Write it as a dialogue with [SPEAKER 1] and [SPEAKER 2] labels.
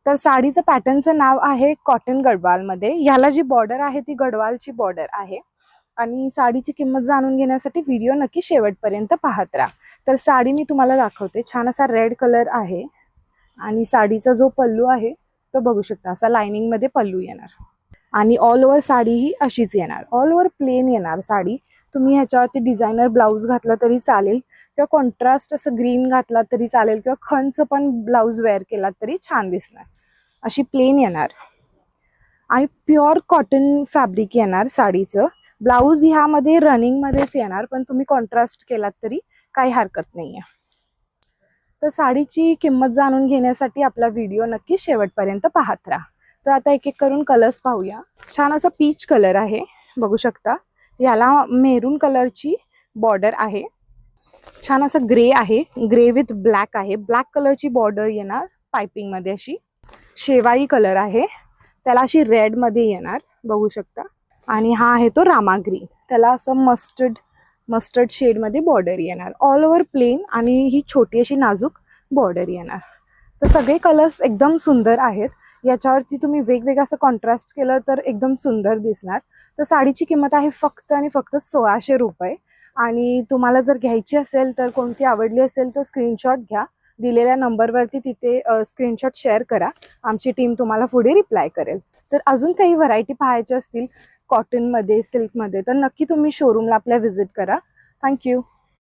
[SPEAKER 1] तर साडीचं पॅटर्नचं नाव आहे कॉटन गडवाल मध्ये. ह्याला जी बॉर्डर आहे ती गडवालची बॉर्डर आहे. आणि साडीची किंमत जाणून घेण्यासाठी व्हिडिओ नक्की शेवटपर्यंत पाहत राहा. तर साडी मी तुम्हाला दाखवते. छान असा रेड कलर आहे आणि साडीचा जो पल्लू आहे तो बघू शकता, असा लाइनिंग मध्ये पल्लू येणार आणि ऑल ओव्हर साडी ही अशीच येणार. ऑल ओव्हर प्लेन येणार साडी. तुम्ही ह्याच्यावरती डिझायनर ब्लाऊज घातला तरी चालेल किंवा कॉन्ट्रास्ट असं ग्रीन घातला तरी चालेल किंवा खणचं पण ब्लाऊज वेअर केला तरी छान दिसणार. अशी प्लेन येणार आणि प्युअर कॉटन फॅब्रिक येणार साडीचं. ब्लाऊज ह्यामध्ये रनिंग मध्येच येणार, पण तुम्ही कॉन्ट्रास्ट केलात तरी काही हरकत नाहीये. तर साडीची किंमत जाणून घेण्यासाठी आपला व्हिडिओ नक्की शेवटपर्यंत पाहत राहा. तर आता एक एक करून कलर्स पाहूया. छान असा पीच कलर आहे बघू शकता. याला मेरून कलरची बॉर्डर आहे. छान असा ग्रे आहे, ग्रे विथ ब्लॅक आहे. ब्लॅक कलरची बॉर्डर येणार पाइपिंग मध्ये. अशी शेवाई कलर आहे, त्याला अशी रेड मध्ये येणार बघू शकता. आणि हा आहे तो रामा ग्रीन, त्याला असं मस्टर्ड शेड मध्ये बॉर्डर येणार. ऑल ओव्हर प्लेन आणि ही छोटी अशी नाजूक बॉर्डर येणार. तर सगळे कलर्स एकदम सुंदर आहेत. याच्यावरती तुम्ही वेगवेगळं असं कॉन्ट्रास्ट केलं तर एकदम सुंदर दिसणार. तर साडीची किंमत आहे फक्त आणि फक्त 1600 रुपये. आणि तुम्हाला जर घ्यायची असेल तर, कोणती आवडली असेल तर स्क्रीनशॉट घ्या. दिलेल्या नंबरवरती तिथे स्क्रीनशॉट शेअर करा. आमची टीम तुम्हाला पुढे रिप्लाय करेल. तर अजून काही व्हरायटी पाहायची असतील कॉटनमध्ये, सिल्कमध्ये, तर नक्की तुम्ही शोरूमला आपल्या व्हिजिट करा. थँक्यू.